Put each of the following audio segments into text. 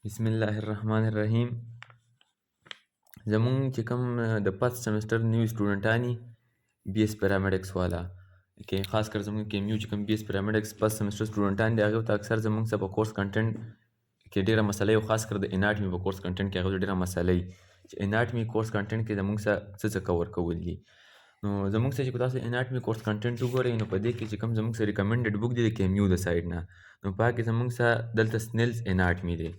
بسم الله الرحمن الرحیم. زمونږ چې کوم د فرست سمستر نوي سټوډنټان دي بي ایس پیرامډکس والا کې خاص کر زمونږ کې یو چې کوم بي ایس پیرامډکس فرست سمستر سټوډنټان دي هغوی ته اکثر زمونږ څخه په کورس کنټنټ کې ډېره مسله وي، خاص کر د اناټمي په کورس کنټنټ کې هغوی ډېره مسله وي چې اناټمي کورس کنټنټ کې زمونږ څه څه کور کول دي. نو زمونږ څه چې تاسو اناټمي کورس کنټنټ وګورئ نو په دې کې چې کوم زمونږ سره ریکمنډډ بک دی د KMU د سایډ نه، نو په هغه کې زمونږ سره دلته سنیلز اناټمي دی.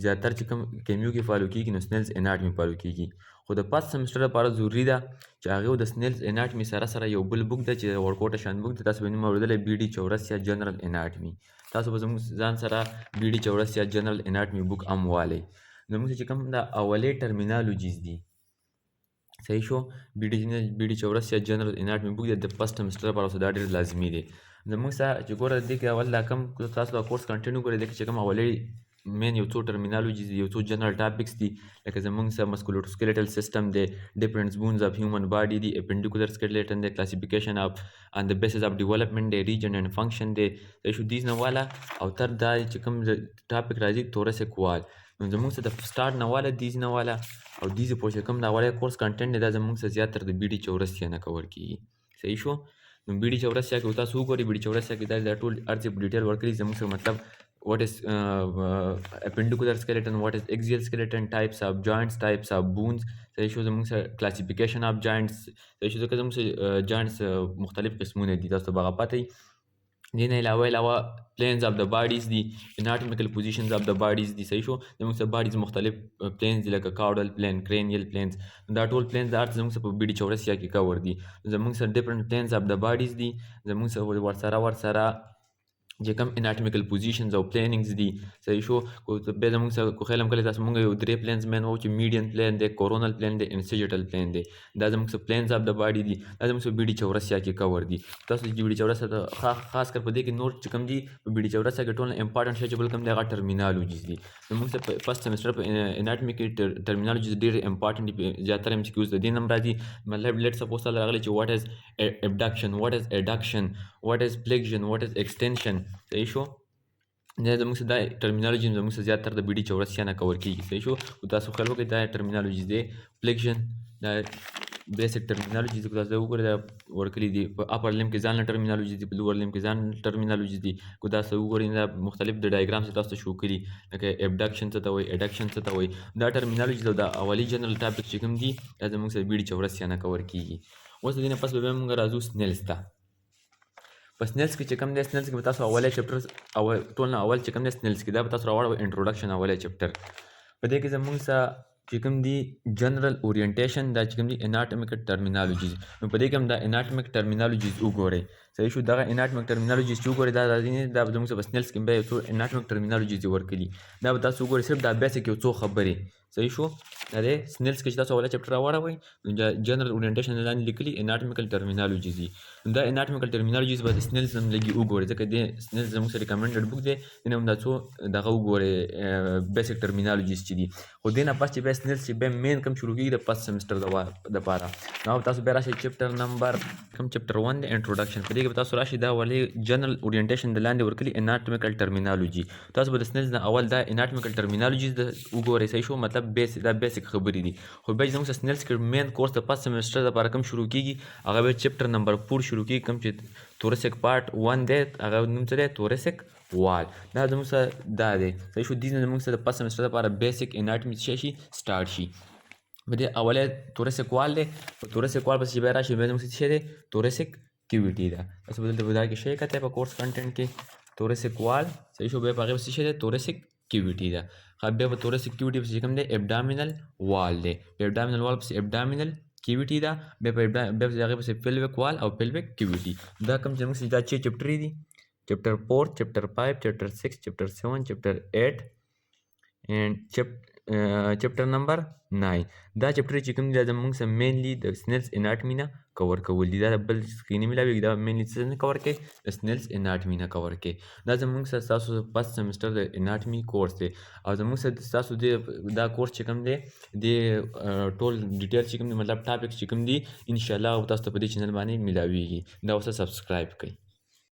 زیاتر چې کوم KMU کې فالو کیږي نو سنیلز اناټمي فالو کیږي، خو د فرست سمستر لپاره ضروري ده چې هغه د سنیلز اناټمي سره سره یو بل بک دی چې ورکوټه شان بک دی، تاسو به نوم اورېدلی BD چورسیا جنرال اناټمي. تاسو به زموږ ځان سره BD چورسیا جنرال اناټمي بک هم والی. زموږ چې کوم د اولې ټرمینالوجیز دي صحیح شو، BD چورسیا جنرال اناټمي بک د فرست سمستر لپاره اوس دا ډېر لازمي دی. زموږ سره چې ګوره دې کې اول دا کم تاسو دا کورس کنټینیو وګورئ، دې کې چې کوم اولې مین یو څو ټرمینالوجیز دي، یو څو جنرال ټاپکس دي، لکه زموږ سره مسکولوسکیلټل سیسټم دی، ډیفرنٹ بونز اف هیومن باډي دی، اپنډیکولر سکیلټن دی، کلاسیفیکیشن اف ان د بیسس اف ډیولپمنٹ دی، ریجن اینڈ فنکشن دی. صحیح شو دیز نه والا او تر دا چې کوم ټاپک راځي تورسیک وال، نو زموږ سره د سټارټ نه والا دیز نه والا او دیز پورې چې کوم دا وړی کورس کنټنټ دی دا زموږ سره زیاتره د BD چورسیا نه کور کیږي. صحیح شو، نو BD چورسیا کې تاسو وګورئ BD چورسیا کې دا ټول هر څه په ډیټیل ورکړي. زموږ سره مطلب what is appendicular skeleton, what is axial skeleton, types of joints, types of bones. صحیح شو، زموږ سره classification of joints. صحیح شو، ځکه زموږ سره joints مختلف قسمونه دي، تاسو به هغه پته وي. دې نه علاوه planes of the bodies دي، anatomical positions of the bodies دي. صحیح شو، زموږ سره bodies مختلف planes دي لکه caudal plane, cranial planes. دا ټول planes د هر څه زموږ سره په BD چورسیا کې کور دي. زموږ سره different planes of the bodies دي، زموږ سره ورسره چې کوم اناټمیکل پوزیشنز او پلیننګز دي. صحیح شو، بیا زموږ سره کو خیال هم کلی تاسو مونږ یو درې پلینز مین وو چې میډین پلین دی، کورونل پلین دی، انسیجټل پلین دی. دا زموږ سره پلینز اف د باډي دي، دا زموږ سره BD چورسیا کې کور دي. تاسو چې BD چورسیا ته خاص کر په دې کې نور چې کوم دي په BD چورسیا کې ټول امپارټنټ شی چې بل کوم دی هغه ټرمینالوجیز دي. زموږ سره په فرست سمستر په اناټمي کې ټرمینالوجیز ډېر امپارټنټ دي، زیاتره MCQs د دې نه راځي. مطلب لیټ سپوز تاسو راغلی چې واټ از ابډکشن، واټ از اډکشن، واټ از فلیکشن، واټ از ایکسټنشن. صحیح شو، دا زموږ سره دا ټرمینالوجي زموږ سره زیاتره د BD چورسیا نه کور کیږي. صحیح شو، تاسو خیال وکړئ دا ټرمینالوجیز دی. فلیکشن دا بیسک ټرمینالوجیز دي، تاسو وګورئ دا ورکلي دي. په اپر لیم کې ځان له ټرمینالوجیز دي، په لوور لیم کې ځان ټرمینالوجیز دي. کو تاسو وګورئ دا مختلف د ډایګرام څخه تاسو شو کړي، لکه ابډکشن څه ته وایي، اډکشن څه ته وایي. دا ټرمینالوجیز دا اولي جنرال ټاپک چې کوم دي دا زموږ سره BD چورسیا نه کور کیږي. اوس د دې نه پس به موږ راځو سنیلز ته. په سنیلز کې چې کوم دی، سنیلز کې به تاسو اولې چپټر ټول نه اول چې کوم دی سنیلز کې دا به تاسو راوړو انټروډکشن اولې چپټر. په دې کې زموږ سره چې کوم دی جنرال اورینټیشن دا چې کوم دی اناټمیک ټرمینالوجیز، نو په دې کې هم دا اناټمیک ټرمینالوجیز وګورئ. صحیح شو، دغه اناټمیک ټرمینالوجیز چې وګورئ دا راځي دا زموږ سره په سنیلز کې به یو څو اناټمیک ټرمینالوجیز ورکړي، دا به تاسو وګورئ صرف دا بیسک یو څو خبرې. صحیح شو، دا دی سنیلز کې چې تاسو اول چپټر راوړوئ نو جنرال اورینټیشن لاندې لیکلي اناټمیکل ټرمینالوجیز دي. دا اناټمیکل ټرمینالوجیز به د سنیلز هم لګي وګورئ، ځکه د سنیلز زموږ سره ریکمنډډ بک دی، دې نه هم دا څو دغه وګورئ بیسک ټرمینالوجیز چې دي. خو دې نه پس چې بیا سنیلز چې بیا مین کوم شروع کېږي د فرست سمستر دپاره، نو تاسو بیا راشئ چپټر نمبر کوم چپټر 1 دی انټروډکشن. په دې کې به تاسو راشئ دا ولې جنرال اورینټیشن د لاندې ورکلي اناټمیکل ټرمینالوجي. تاسو به د سنیلز نه اول دا اناټمیکل ټرمینالوجیز وګورئ. صحیح شو، مطلب دا بیسک خبرې دي. خو بیا زموږ سنیلز کې مین کورس د فرست سمستر لپاره کوم شروع کېږي هغه به چپټر نمبر 4 شروع کېږي، کوم چې تورسیک پارټ 1 دی، هغه نوم څه دی تورسیک وال. دا زموږ سره دا دی. صحیح شو، دې نه زموږ سره د فرست سمستر لپاره بیسک اناټمي څه شي سټارټ شي. په دې اوله تورسیک وال دی، په تورسیک وال پسې بیا راشي بیا زموږ څه شی دی تورسیک کیویټي ده. تاسو به دلته په دا کې شی کته په کورس کنټنټ کې تورسیک وال. صحیح شو، بیا په هغې پسې شی دی تورسیک کیویټي ده. بیا په تورسیک کیویټي پسې کوم دی ابډامینل وال دی، په ابډامینل وال پسې ابډامینل کیویټي ده، بیا په هغې پسې پیلویک وال او پیلویک کیویټي. دا کوم چې موږ دا چې چپټرې دي، چپټر 4، چپټر 5، چپټر 6، چپټر 7، چپټر 8 اینڈ چپټر نمبر 9. دا چپټر چې کوم دی دا زموږ سره مینلی د سنیلز اناټمي نه کور کول دي. دا بل سکرین نه ملاویږي، دا مینلی څه نه کور کوي د سنیلز اناټمي نه کور کوي. دا زموږ سره ستاسو فرست سمستر د اناټمي کورس دی او زموږ سره ستاسو دا کورس چې کوم دی د ټول ډیټیل چې کوم دی مطلب ټاپکس چې کوم دي انشاءالله تاسو ته په دې چینل باندې ملاویږي. دا اوس سبسکرایب کړئ.